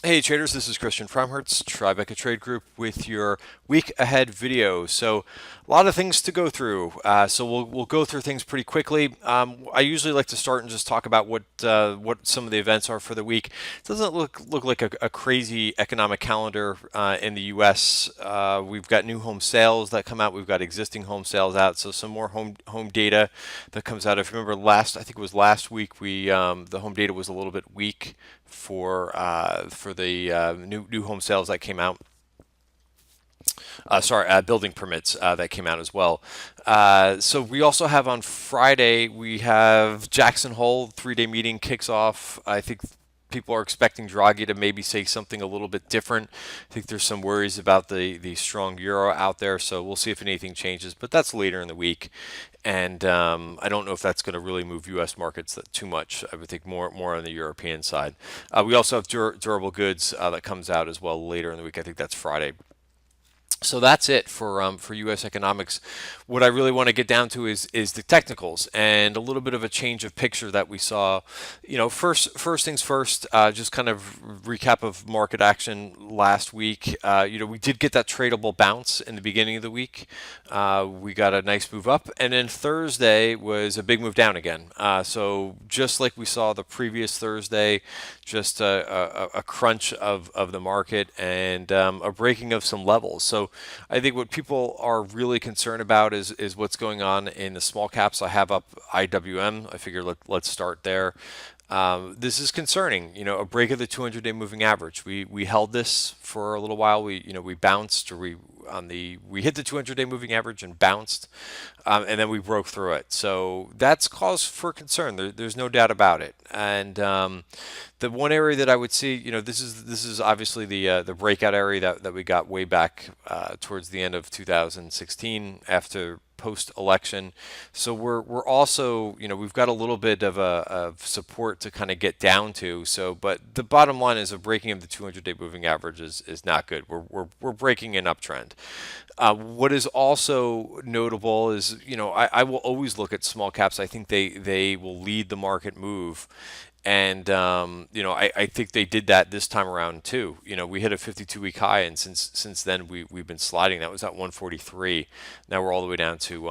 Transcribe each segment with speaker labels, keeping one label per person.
Speaker 1: Hey traders, this is Christian from Hertz, Tribeca Trade Group with your week ahead video. So a lot of things to go through. So we'll go through things pretty quickly. I usually like to start and just talk about what some of the events are for the week. It doesn't look like a crazy economic calendar in the U.S. We've got new home sales that come out. We've got existing home sales out. So some more home data that comes out. If you remember I think it was last week, we the home data was a little bit weak for the new home sales that came out. Building permits that came out as well. So we also have on Friday, we have Jackson Hole 3-day meeting kicks off. I think people are expecting Draghi to maybe say something a little bit different. I think there's some worries about the strong euro out there, so we'll see if anything changes. But that's later in the week, and I don't know if that's going to really move U.S. markets too much. I would think more on the European side. We also have durable goods that comes out as well later in the week. I think that's Friday. So that's it for U.S. economics. What I really want to get down to is the technicals and a little bit of a change of picture that we saw. First things first. Just kind of recap of market action last week. We did get that tradable bounce in the beginning of the week. We got a nice move up, and then Thursday was a big move down again. So just like we saw the previous Thursday, just a crunch of the market and a breaking of some levels. So I think what people are really concerned about is what's going on in the small caps. I have up IWM. I figure let's start there. This is concerning, a break of the 200-day moving average. We held this for a little while. We bounced, or we hit the 200-day moving average and bounced, and then we broke through it. So that's cause for concern. There's no doubt about it. And the one area that I would see, this is obviously the breakout area that we got way back towards the end of 2016 after post-election. So we're also, we've got a little bit of support to kind of get down to. So, but the bottom line is a breaking of the 200-day moving average is not good. We're breaking an uptrend. What is also notable is, I will always look at small caps. I think they will lead the market move. And I think they did that this time around too. We hit a 52-week high, and since then we've been sliding. That was at 143. Now we're all the way down to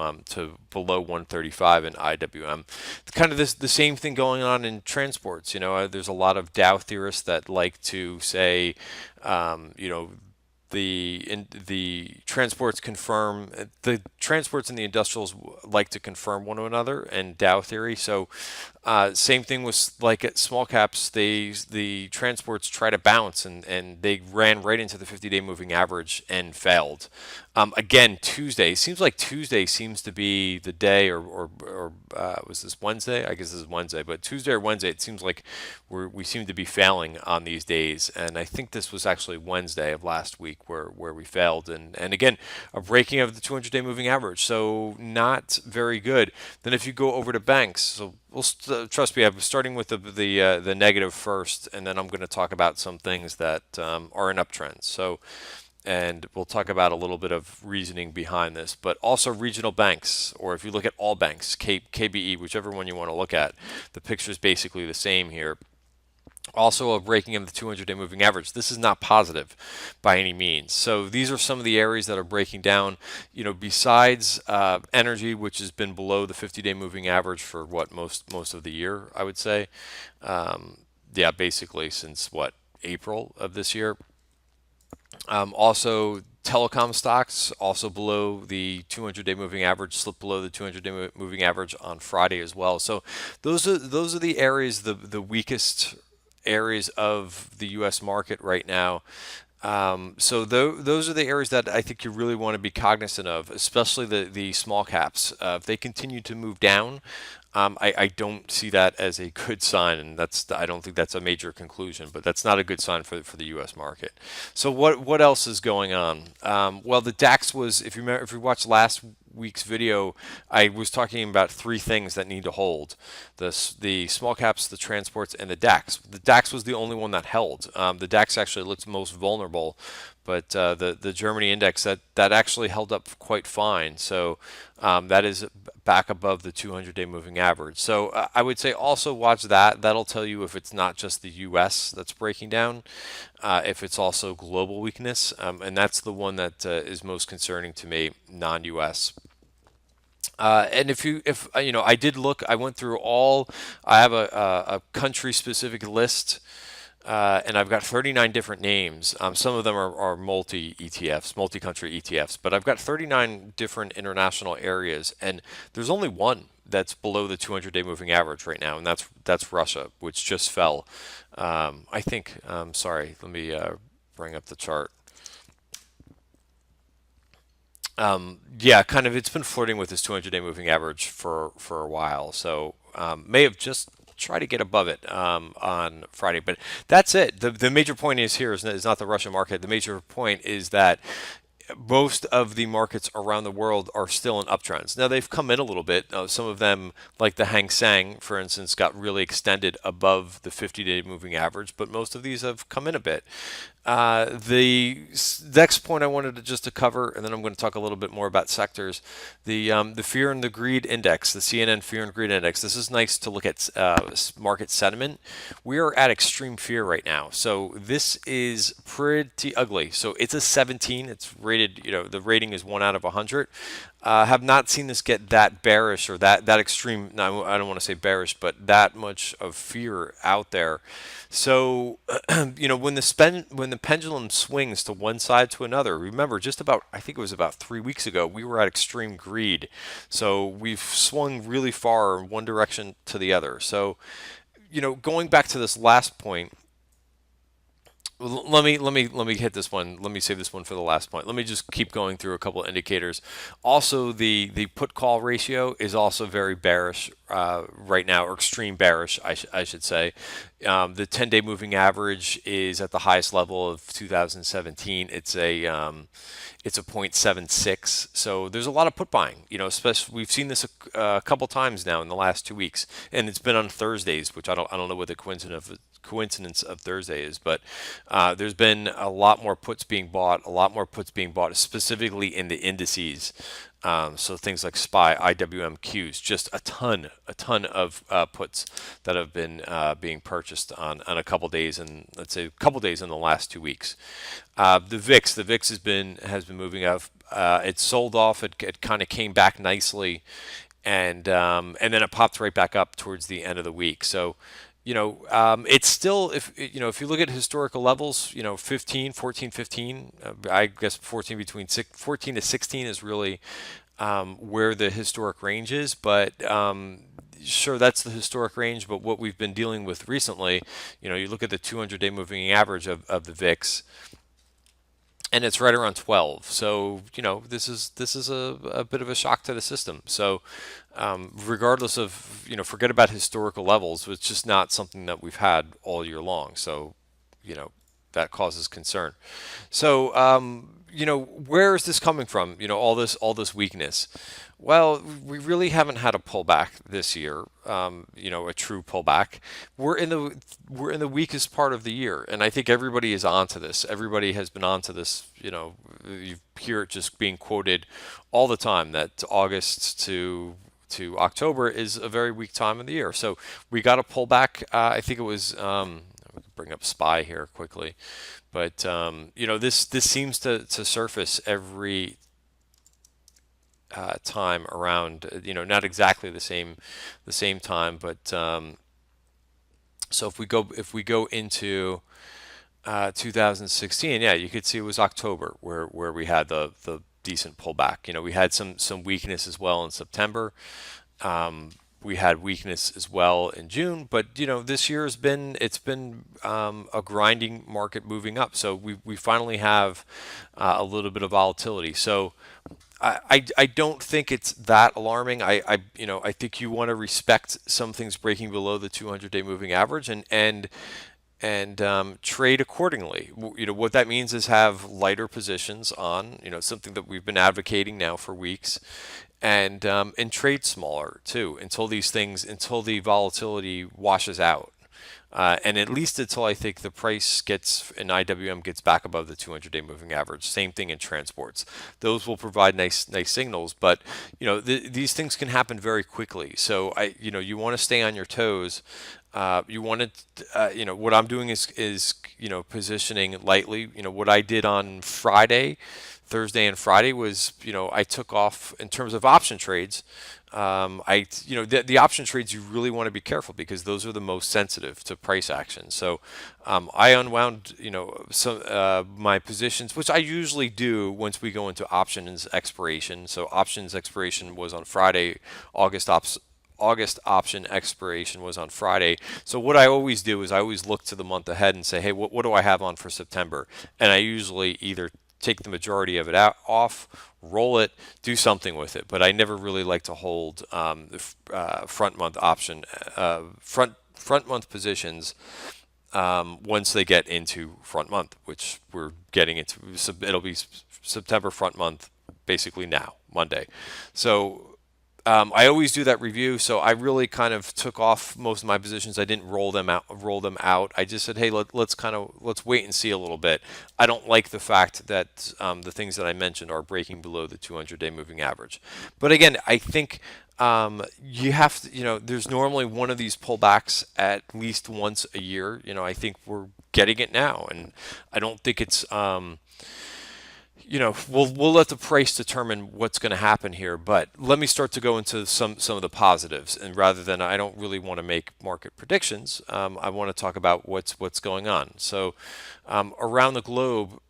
Speaker 1: below 135 in IWM. It's kind of the same thing going on in transports. There's a lot of Dow theorists that like to say, the transports and the industrials like to confirm one another and Dow theory. So same thing was like at small caps, the transports try to bounce and they ran right into the 50-day moving average and failed. Again, Tuesday seems like Tuesday seems to be the day, or was this Wednesday? I guess this is Wednesday, but Tuesday or Wednesday, it seems like we seem to be failing on these days. And I think this was actually Wednesday of last week where we failed. And again, a breaking of the 200-day moving average. So not very good. Then if you go over to banks, so trust me, I'm starting with the negative first, and then I'm going to talk about some things that are in uptrends. So, and we'll talk about a little bit of reasoning behind this, but also regional banks, or if you look at all banks, KBE, whichever one you want to look at, the picture is basically the same here. Also a breaking of the 200-day moving average. This is not positive by any means. So these are some of the areas that are breaking down. Besides energy, which has been below the 50-day moving average for most of the year, I would say. Basically since April of this year. Also, telecom stocks also below the 200-day moving average, slipped below the 200-day moving average on Friday as well. So those are the areas, the weakest areas of the U.S. market right now. So those are the areas that I think you really want to be cognizant of, especially the small caps. If they continue to move down, I don't see that as a good sign, and I don't think that's a major conclusion, but that's not a good sign for the U.S. market. So what else is going on? Well, the DAX was, if you watched last week's video, I was talking about three things that need to hold: the small caps, the transports, and the DAX. The DAX was the only one that held. The DAX actually looked most vulnerable, but the Germany index that actually held up quite fine. So that is back above the 200-day moving average. So I would say also watch that. That'll tell you if it's not just the U.S. that's breaking down, if it's also global weakness, and that's the one that is most concerning to me, non-U.S. And if I did look, I went through all. I have a country-specific list, and I've got 39 different names. Some of them are multi ETFs, multi-country ETFs, but I've got 39 different international areas, and there's only one that's below the 200-day moving average right now, and that's Russia, which just fell. I think. Sorry, let me bring up the chart. Yeah, kind of. It's been flirting with this 200-day moving average for a while, so may have just tried to get above it on Friday. But that's it. The major point is here is not the Russian market. The major point is that most of the markets around the world are still in uptrends. Now they've come in a little bit. Some of them, like the Hang Seng, for instance, got really extended above the 50-day moving average, but most of these have come in a bit. The next point I wanted to cover, and then I'm going to talk a little bit more about sectors. The fear and the greed index, the CNN fear and greed index. This is nice to look at market sentiment. We are at extreme fear right now, so this is pretty ugly. So it's a 17. It's rated. The rating is 1 out of 100. Have not seen this get that bearish or that extreme. No, I don't want to say bearish, but that much of fear out there. So, when the pendulum swings to one side to another, remember, I think it was about 3 weeks ago, we were at extreme greed. So we've swung really far in one direction to the other. So, going back to this last point, let me hit this one. Let me save this one for the last point. Let me just keep going through a couple of indicators. Also, the put call ratio is also very bearish right now, or extreme bearish, I should say. The 10-day moving average is at the highest level of 2017. It's a 0.76. So there's a lot of put buying. Especially we've seen this a couple times now in the last 2 weeks, and it's been on Thursdays, which I don't know what the coincidence of Thursday is, but there's been a lot more puts being bought, specifically in the indices. So things like SPY, IWMQs, just a ton of puts that have been being purchased on a couple days, and let's say a couple days in the last 2 weeks. The VIX has been moving up. It sold off. It kind of came back nicely, and then it popped right back up towards the end of the week. So it's still, if you look at historical levels, 15, 14, 15, I guess 14 14 to 16 is really where the historic range is. But sure, that's the historic range. But what we've been dealing with recently, you look at the 200-day moving average of the VIX, and it's right around 12. So this is a bit of a shock to the system. So regardless of forget about historical levels, it's just not something that we've had all year long. So that causes concern. So where is this coming from? All this weakness. Well, we really haven't had a pullback this year. A true pullback. We're in the weakest part of the year, and I think everybody is onto this. Everybody has been onto this. You hear it just being quoted all the time that August to October is a very weak time of the year. So we got a pullback. I think it was. Bring up SPY here quickly, but this seems to surface every time around, not exactly the same time, but so if we go into 2016, yeah, you could see it was October where we had the decent pullback. We had some weakness as well in September. We had weakness as well in June, but this year has been a grinding market moving up. So we finally have a little bit of volatility. So I don't think it's that alarming. I think you want to respect some things breaking below the 200-day moving average and trade accordingly. What that means is have lighter positions on something that we've been advocating now for weeks, and trade smaller too until the volatility washes out. and at least until I think the price gets in IWM gets back above the 200-day moving average. Same thing in transports; those will provide nice signals. But these things can happen very quickly. So you want to stay on your toes. You want to, what I'm doing is positioning lightly. What I did on Thursday and Friday was, I took off in terms of option trades. The option trades you really want to be careful because those are the most sensitive to price action. So I unwound, some my positions, which I usually do once we go into options expiration. So options expiration was on Friday. August option expiration was on Friday. So what I always do is I always look to the month ahead and say, hey, what do I have on for September? And I usually either take the majority of it off, roll it, do something with it. But I never really like to hold front month option front month positions once they get into front month, which we're getting into. It'll be September front month basically now, Monday. So I always do that review, so I really kind of took off most of my positions. I didn't roll them out. I just said, hey, let's wait and see a little bit. I don't like the fact that the things that I mentioned are breaking below the 200-day moving average. But again, I think you have to, there's normally one of these pullbacks at least once a year. I think we're getting it now, and I don't think it's. We'll let the price determine what's going to happen here, but let me start to go into some of the positives. And rather than I don't really want to make market predictions, I want to talk about what's going on. So around the globe.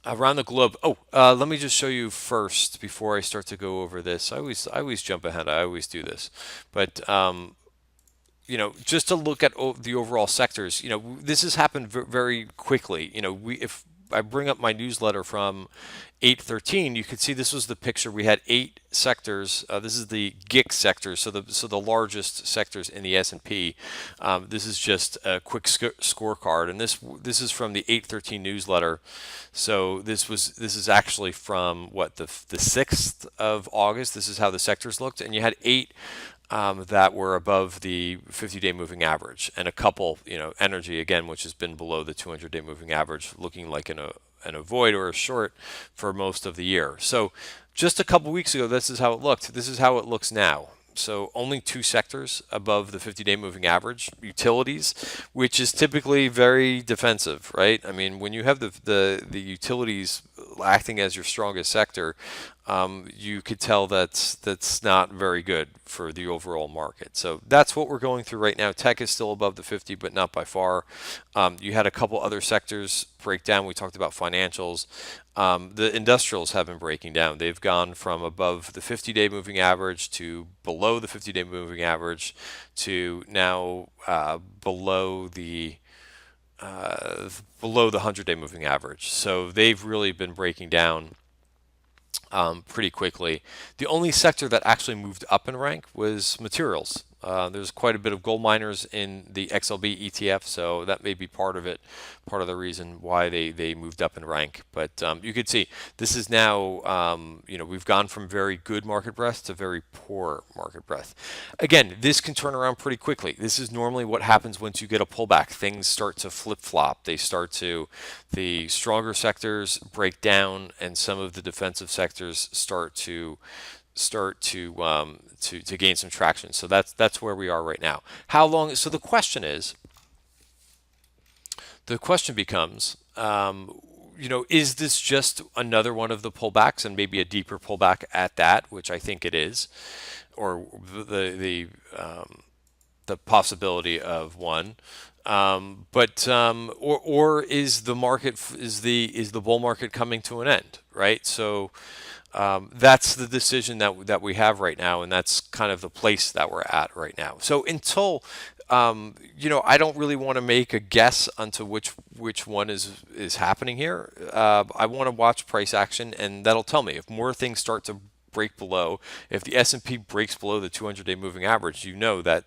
Speaker 1: Let me just show you first before I start to go over this. I always jump ahead. I always do this, but just to look at the overall sectors, this has happened very quickly. If I bring up my newsletter from 8/13, you can see this was the picture. We had 8 sectors. This is the GIC sectors, so the largest sectors in the S&P. This is just a quick scorecard, and this is from the 8/13 newsletter. So this is actually from the 6th of August. This is how the sectors looked, and you had 8 that were above the 50-day moving average, and a couple, energy again, which has been below the 200-day moving average, looking like an avoid or a short for most of the year. So just a couple weeks ago, this is how it looked. This is how it looks now. So only 2 sectors above the 50-day moving average. Utilities, which is typically very defensive, right? I mean, when you have the utilities acting as your strongest sector, you could tell that's not very good for the overall market. So that's what we're going through right now. Tech is still above the 50, but not by far. You had a couple other sectors break down. We talked about financials. The industrials have been breaking down. They've gone from above the 50-day moving average to below the 50-day moving average to now below the 100-day moving average. So they've really been breaking down pretty quickly. The only sector that actually moved up in rank was materials. There's quite a bit of gold miners in the XLB ETF, so that may be part of it, part of the reason why they moved up in rank. But you could see this is now, we've gone from very good market breadth to very poor market breadth. Again, this can turn around pretty quickly. This is normally what happens once you get a pullback. Things start to flip-flop. The stronger sectors break down, and some of the defensive sectors start to gain some traction. So that's where we are right now. How long? So the question becomes, is this just another one of the pullbacks, and maybe a deeper pullback at that, which I think it is, or the possibility of one. Or is the bull market coming to an end, right? So that's the decision that we have right now, and that's kind of the place that we're at right now. So until I don't really want to make a guess onto which one is happening here. I want to watch price action, and that'll tell me if more things start to break below. If the S&P breaks below the 200-day moving average,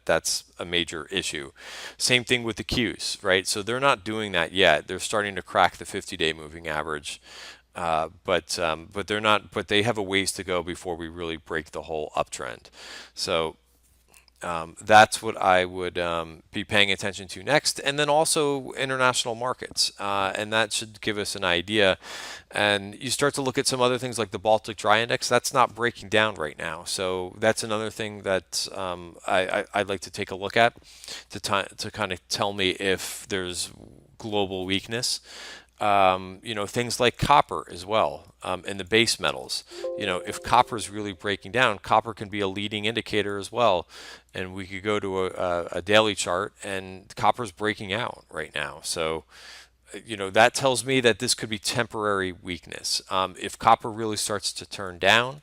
Speaker 1: that's a major issue. Same thing with the Qs, right? So they're not doing that yet. They're starting to crack the 50-day moving average. But they're not. But they have a ways to go before we really break the whole uptrend. So That's what I would be paying attention to next. And then also international markets. And that should give us an idea. And you start to look at some other things like the Baltic Dry Index. That's not breaking down right now. So that's another thing that I'd like to take a look at to kind of tell me if there's global weakness. Things like copper as well, and the base metals. If copper is really breaking down, copper can be a leading indicator as well. And we could go to a daily chart, and copper's breaking out right now. So, that tells me that this could be temporary weakness. If copper really starts to turn down,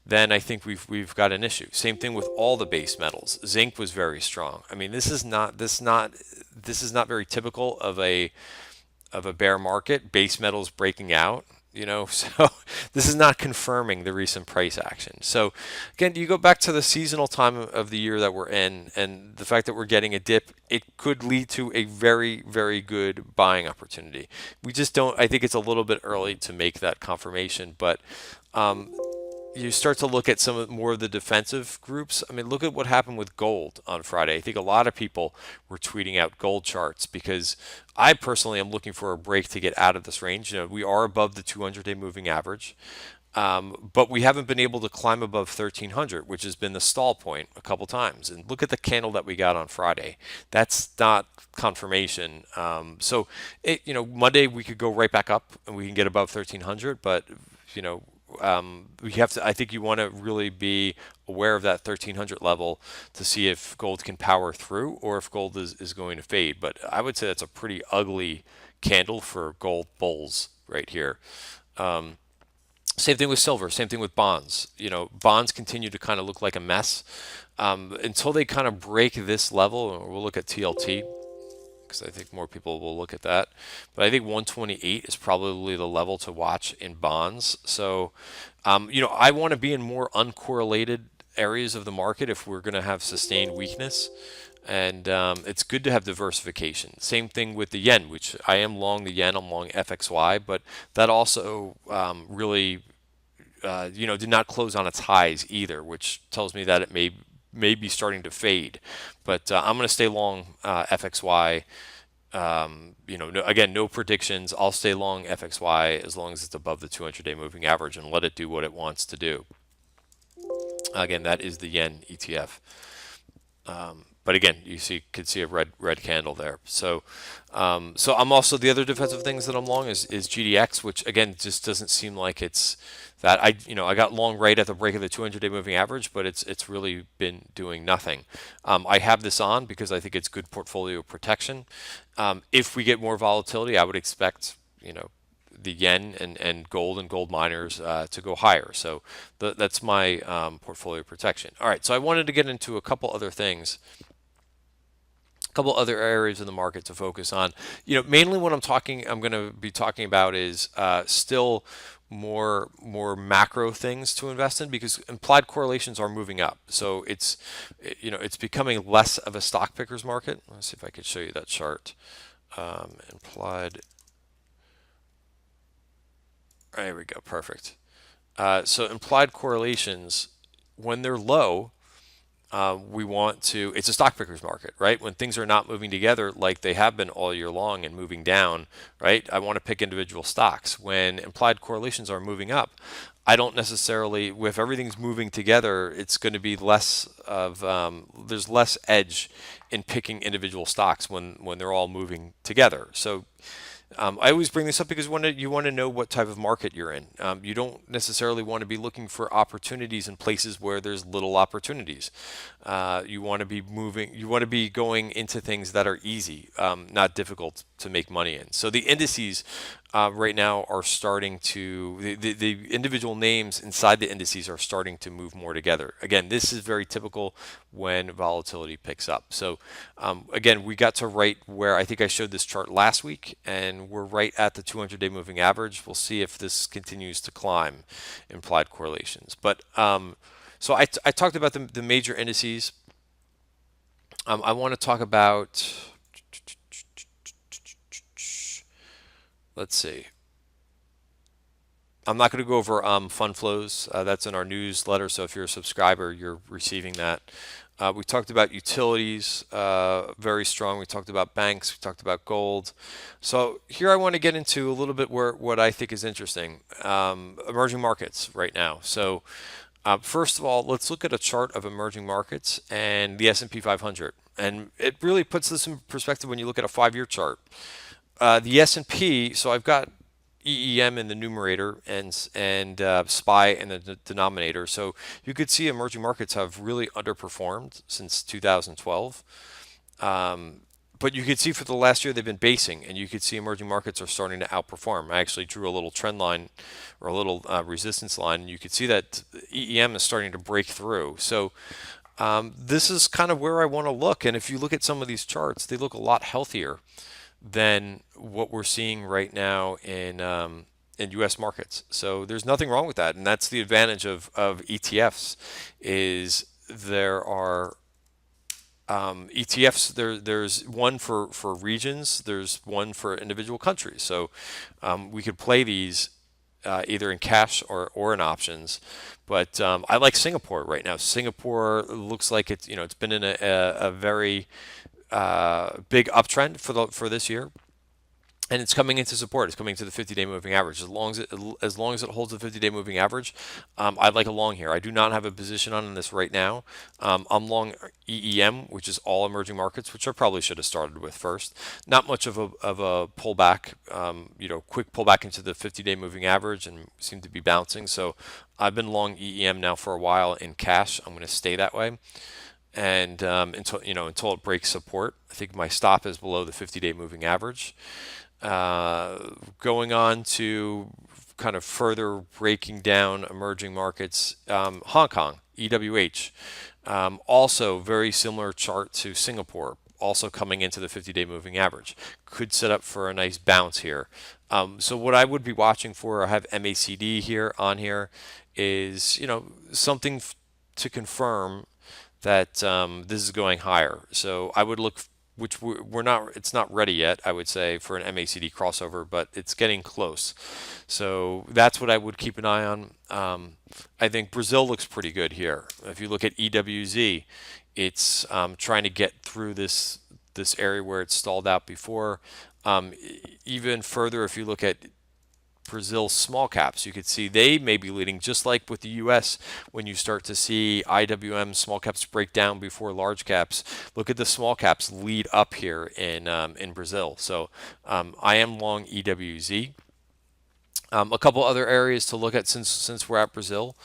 Speaker 1: then I think we've got an issue. Same thing with all the base metals. Zinc was very strong. I mean, this is not very typical of a bear market. Base metals breaking out. So this is not confirming the recent price action. So again, you go back to the seasonal time of the year that we're in, and the fact that we're getting a dip, it could lead to a very, very good buying opportunity. We just don't, I think it's a little bit early to make that confirmation, but you start to look at more of the defensive groups. I mean, look at what happened with gold on Friday. I think a lot of people were tweeting out gold charts because I personally am looking for a break to get out of this range. We are above the 200-day moving average, but we haven't been able to climb above 1300, which has been the stall point a couple times. And look at the candle that we got on Friday. That's not confirmation. Monday we could go right back up and we can get above 1300, but you know we have to. I think you want to really be aware of that 1300 level to see if gold can power through or if gold is going to fade. But I would say that's a pretty ugly candle for gold bulls right here. Same thing with silver. Same thing with bonds. Bonds continue to kind of look like a mess until they kind of break this level. We'll look at TLT because I think more people will look at that. But I think 128 is probably the level to watch in bonds. So, I want to be in more uncorrelated areas of the market if we're going to have sustained weakness. And it's good to have diversification. Same thing with the yen, which I am long the yen, I'm long FXY, but that also really, did not close on its highs either, which tells me that it may be starting to fade. But I'm going to stay long FXY. Again, no predictions. I'll stay long FXY as long as it's above the 200-day moving average and let it do what it wants to do. Again, that is the yen ETF. But again, could see a red candle there. So I'm also the other defensive things that I'm long is GDX, which again just doesn't seem like it's that I got long right at the break of the 200-day moving average, but it's really been doing nothing. I have this on because I think it's good portfolio protection. If we get more volatility, I would expect the yen and gold miners to go higher. So that's my portfolio protection. All right, so I wanted to get into a couple other things. Couple other areas in the market to focus on. Mainly what I'm going to be talking about is still more macro things to invest in because implied correlations are moving up. So it's becoming less of a stock pickers market. Let's see if I could show you that chart. Implied. There we go. Perfect. So implied correlations, when they're low, it's a stock pickers market, right? When things are not moving together like they have been all year long and moving down, right? I want to pick individual stocks. When implied correlations are moving up, I don't necessarily, if everything's moving together, it's going to be there's less edge in picking individual stocks when they're all moving together. So I always bring this up because you want to know what type of market you're in. You don't necessarily want to be looking for opportunities in places where there's little opportunities. You want to be moving. You want to be going into things that are easy, not difficult to make money in. So the indices right now are starting to the individual names inside the indices are starting to move more together. Again, this is very typical when volatility picks up. So again, we got to right where I think I showed this chart last week, and we're right at the 200-day moving average. We'll see if this continues to climb implied correlations. But so I talked about the major indices. I want to talk about. Let's see. I'm not going to go over fund flows. That's in our newsletter, so if you're a subscriber, you're receiving that. We talked about utilities, very strong. We talked about banks. We talked about gold. So here I want to get into a little bit where what I think is interesting, emerging markets right now. So first of all, let's look at a chart of emerging markets and the S&P 500, and it really puts this in perspective when you look at a 5-year chart. The S&P. So I've got EEM in the numerator and SPY in the denominator. So you could see emerging markets have really underperformed since 2012. Um, but you could see for the last year they've been basing, and you could see emerging markets are starting to outperform. I actually drew a little trend line or a little resistance line, and you could see that EEM is starting to break through. So this is kind of where I want to look. And if you look at some of these charts, they look a lot healthier than what we're seeing right now in U.S. markets. So there's nothing wrong with that, and that's the advantage of ETFs. Is there are ETFs. There's one for regions. There's one for individual countries. So we could play these either in cash or in options. But I like Singapore right now. Singapore looks like it's been in a very big uptrend for this year, and it's coming into support. It's coming to the 50-day moving average. As long as it holds the 50-day moving average, I'd like a long here. I do not have a position on this right now. I'm long EEM, which is all emerging markets, which I probably should have started with first. Not much of a pullback, quick pullback into the 50-day moving average, and seem to be bouncing. So I've been long EEM now for a while in cash. I'm going to stay that way. And until it breaks support. I think my stop is below the 50-day moving average. Going on to kind of further breaking down emerging markets, Hong Kong, EWH, also very similar chart to Singapore, also coming into the 50-day moving average. Could set up for a nice bounce here. So what I would be watching for, I have MACD here on here, is something to confirm that this is going higher. So I would look, which we're not, it's not ready yet, I would say, for an MACD crossover, but it's getting close. So that's what I would keep an eye on. I think Brazil looks pretty good here. If you look at EWZ, it's trying to get through this area where it's stalled out before. Even further, if you look at Brazil small caps, you could see they may be leading, just like with the U.S. When you start to see IWM small caps break down before large caps, look at the small caps lead up here in Brazil. So I am long EWZ. A couple other areas to look at since we're at Brazil,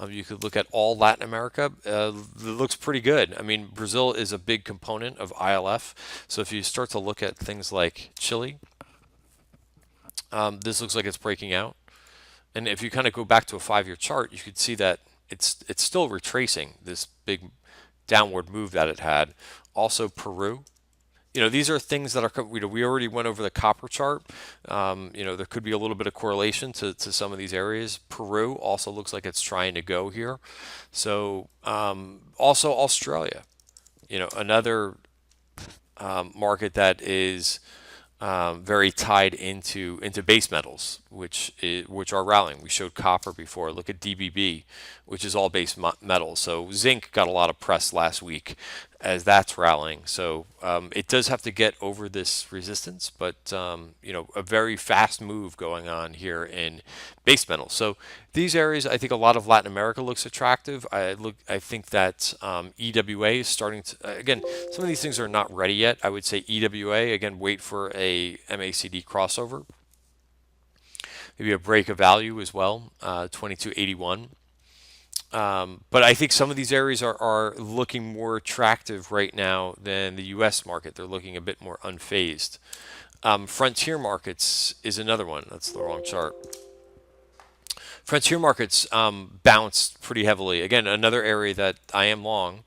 Speaker 1: you could look at all Latin America. It looks pretty good. I mean, Brazil is a big component of ILF. So if you start to look at things like Chile, this looks like it's breaking out. And if you kind of go back to a 5-year chart, you could see that it's still retracing this big downward move that it had. Also Peru. These are things that are, we already went over the copper chart. There could be a little bit of correlation to some of these areas. Peru also looks like it's trying to go here. So also Australia, another market that is very tied into base metals, which are rallying. We showed copper before. Look at DBB, which is all base metals. So zinc got a lot of press last week as that's rallying. So it does have to get over this resistance, but a very fast move going on here in base metals. So these areas, I think a lot of Latin America looks attractive. I think that EWA is starting to, again, some of these things are not ready yet. I would say EWA, again, wait for a MACD crossover. Maybe a break of value as well, 2281. But I think some of these areas are looking more attractive right now than the U.S. market. They're looking a bit more unfazed. Frontier markets is another one. That's the wrong chart. Frontier markets bounced pretty heavily. Again, another area that I am long.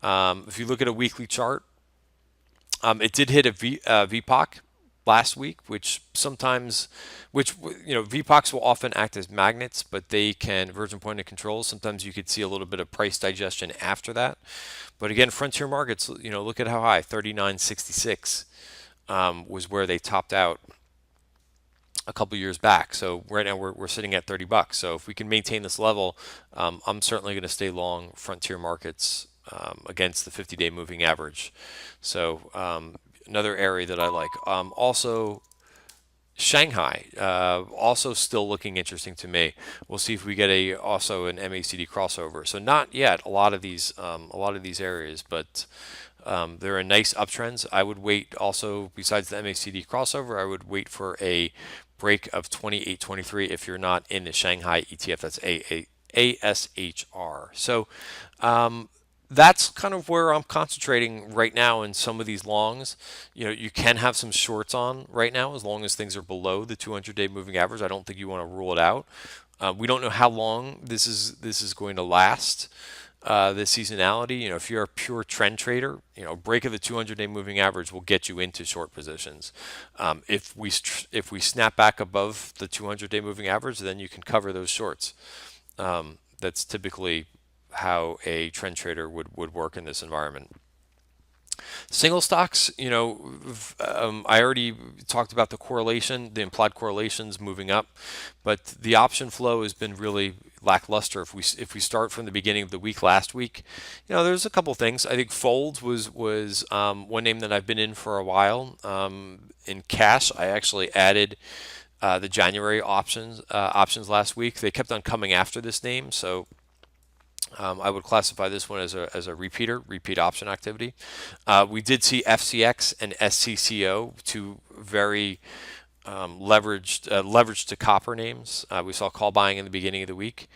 Speaker 1: If you look at a weekly chart, it did hit a VPOC last week, which VPOCs will often act as magnets, but they can virgin point of control. Sometimes you could see a little bit of price digestion after that. But again, frontier markets, look at how high, 39.66 was where they topped out a couple years back. So right now we're sitting at $30. So if we can maintain this level, I'm certainly going to stay long frontier markets against the 50-day moving average. So another area that I like. Also, Shanghai, also still looking interesting to me. We'll see if we get a also an MACD crossover. So not yet a lot of these areas, but they're a nice uptrends. I would wait also besides the MACD crossover. I would wait for a break of 28.23 if you're not in the Shanghai ETF. That's ASHR. So that's kind of where I'm concentrating right now in some of these longs. You know, you can have some shorts on right now as long as things are below the 200-day moving average. I don't think you want to rule it out. We don't know how long this is going to last. The seasonality, you know, if you're a pure trend trader, you know, break of the 200-day moving average will get you into short positions. If we snap back above the 200-day moving average, then you can cover those shorts. That's typically how a trend trader would work in this environment. Single stocks, you know, I already talked about the correlation, the implied correlations moving up, but the option flow has been really lackluster. If we start from the beginning of the week last week, you know, there's a couple things. I think Fold was one name that I've been in for a while. In cash, I actually added the January options last week. They kept on coming after this name, so I would classify this one as a repeat option activity. We did see FCX and SCCO, two very leveraged to copper names. We saw call buying in the beginning of the week.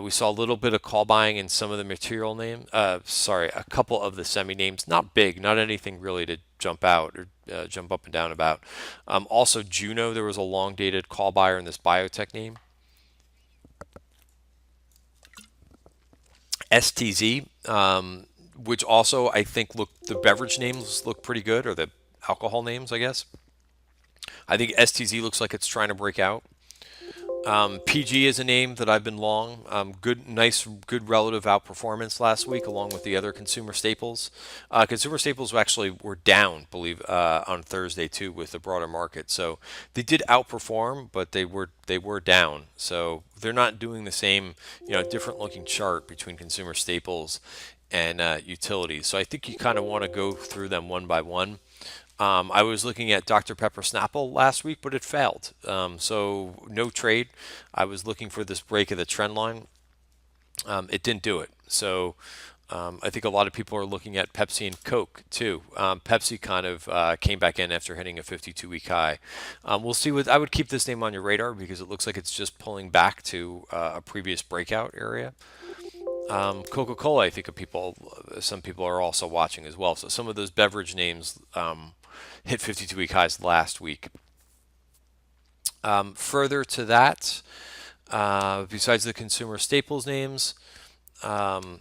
Speaker 1: We saw a little bit of call buying in some of the material names. A couple of the semi names, not big, not anything really to jump out or jump up and down about. Also, Juno, there was a long dated call buyer in this biotech name. STZ, which also I think the beverage names look pretty good, or the alcohol names, I guess. I think STZ looks like it's trying to break out. PG is a name that I've been long. Good relative outperformance last week, along with the other consumer staples. Consumer staples actually were down, believe, on Thursday too, with the broader market. So they did outperform, but they were down. So they're not doing the same, you know, different looking chart between consumer staples and utilities. So I think you kind of want to go through them one by one. I was looking at Dr. Pepper Snapple last week, but it failed. So no trade. I was looking for this break of the trend line. It didn't do it. So I think a lot of people are looking at Pepsi and Coke too. Pepsi kind of came back in after hitting a 52-week high. We'll see what I would keep this name on your radar because it looks like it's just pulling back to a previous breakout area. Coca-Cola, I think some people are also watching as well. So some of those beverage names hit 52-week highs last week. Further to that, besides the consumer staples names, let's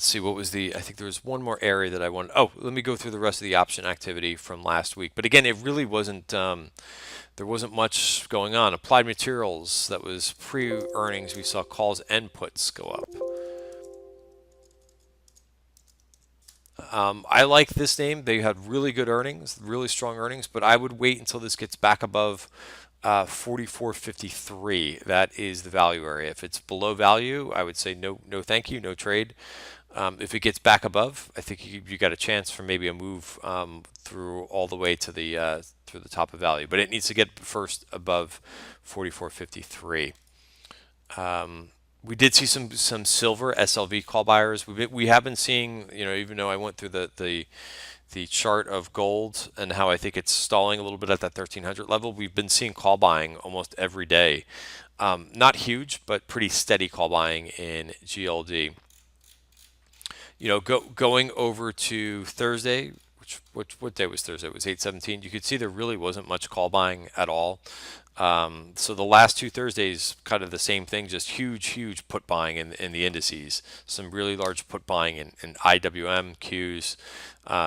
Speaker 1: see, I think there was one more area that I wanted. Oh, let me go through the rest of the option activity from last week. But again, it really wasn't, there wasn't much going on. Applied Materials, that was pre-earnings. We saw calls and puts go up. I like this name. They had really good earnings, really strong earnings, but I would wait until this gets back above 44.53. That is the value area. If it's below value, I would say no, no, thank you, no trade. If it gets back above, I think you got a chance for maybe a move through all the way to through the top of value, but it needs to get first above 44.53. We did see some silver SLV call buyers. We have been seeing, you know, even though I went through the chart of gold and how I think it's stalling a little bit at that 1300 level, we've been seeing call buying almost every day. Not huge, but pretty steady call buying in GLD. You know, going over to Thursday, what day was Thursday? It was 8/17. You could see there really wasn't much call buying at all. So the last two Thursdays, kind of the same thing, just huge put buying in the indices. Some really large put buying in IWM, Qs,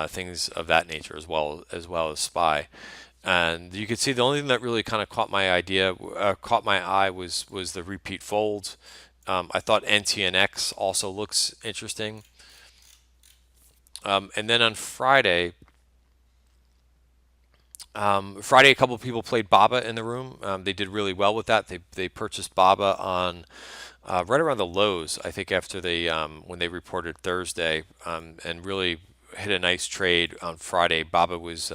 Speaker 1: things of that nature, as well as SPY. And you could see the only thing that really kind of caught my eye was the repeat folds. I thought NTNX also looks interesting. And then on Friday, a couple of people played BABA in the room. They did really well with that. They purchased BABA on right around the lows, I think, after they when they reported Thursday, and really hit a nice trade on Friday. Baba was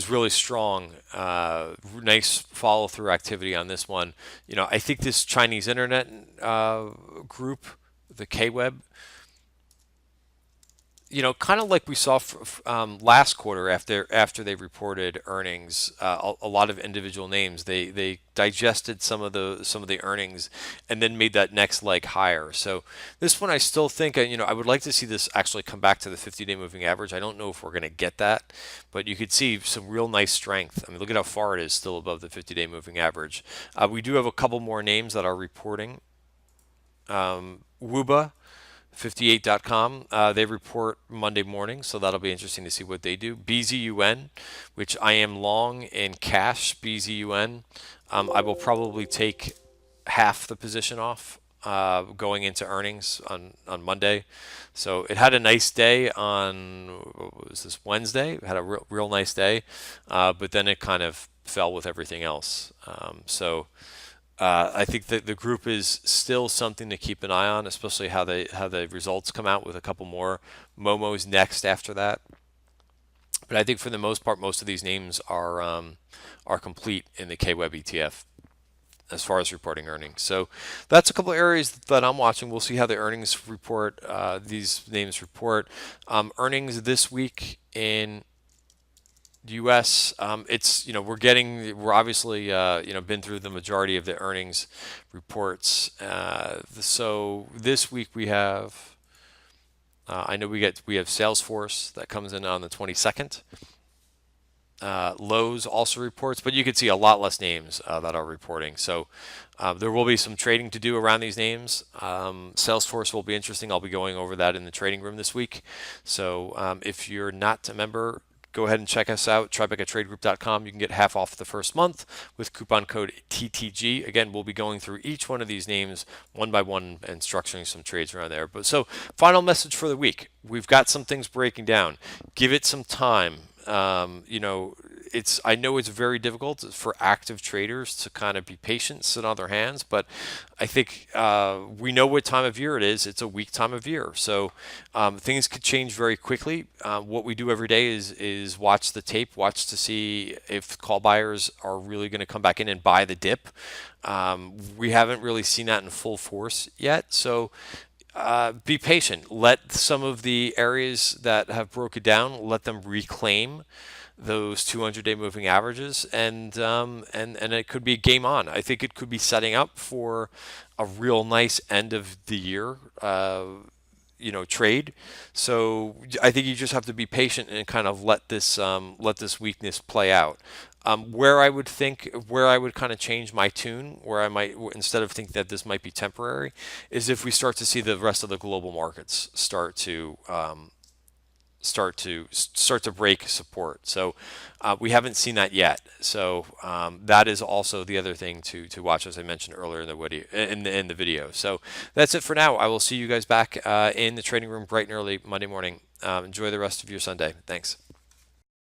Speaker 1: really strong. Nice follow through activity on this one. I think this Chinese internet group, the K-Web, kind of like we saw last quarter after they reported earnings, a lot of individual names they digested some of the earnings and then made that next leg higher. So this one I still think I would like to see this actually come back to the 50-day moving average. I don't know if we're going to get that, but you could see some real nice strength. I mean, look at how far it is still above the 50-day moving average. We do have a couple more names that are reporting. Wuba 58.com. They report Monday morning, so that'll be interesting to see what they do. BZUN, which I am long in cash, BZUN. I will probably take half the position off going into earnings on Monday. So it had a nice day on, what was this, Wednesday? It had a real nice day, but then it kind of fell with everything else. I think that the group is still something to keep an eye on, especially how the results come out with a couple more. Momo's next after that. But I think for the most part, most of these names are complete in the K-Web ETF as far as reporting earnings. So that's a couple of areas that I'm watching. We'll see how the earnings report, these names report. Earnings this week in U.S. We're obviously been through the majority of the earnings reports. So this week we have, I know we have Salesforce that comes in on the 22nd. Lowe's also reports, but you can see a lot less names that are reporting. So there will be some trading to do around these names. Salesforce will be interesting. I'll be going over that in the trading room this week. So if you're not a member, go ahead and check us out, tribecatradegroup.com. You can get half off the first month with coupon code TTG. Again, we'll be going through each one of these names one by one and structuring some trades around there. But so, final message for the week. We've got some things breaking down. Give it some time. I know it's very difficult for active traders to kind of be patient, sit on their hands, but I think we know what time of year it is. It's a weak time of year, so things could change very quickly. What we do every day is watch the tape, watch to see if call buyers are really going to come back in and buy the dip. We haven't really seen that in full force yet, so be patient. Let some of the areas that have broken down, let them reclaim those 200-day moving averages, and it could be game on. I think it could be setting up for a real nice end of the year. Trade. So I think you just have to be patient and kind of let this weakness play out. Where I would kind of change my tune, where I might, instead of thinking that this might be temporary, is if we start to see the rest of the global markets start to break support. So we haven't seen that yet. So that is also the other thing to watch, as I mentioned earlier in the video. So that's it for now. I will see you guys back in the trading room bright and early Monday morning. Enjoy the rest of your Sunday. Thanks.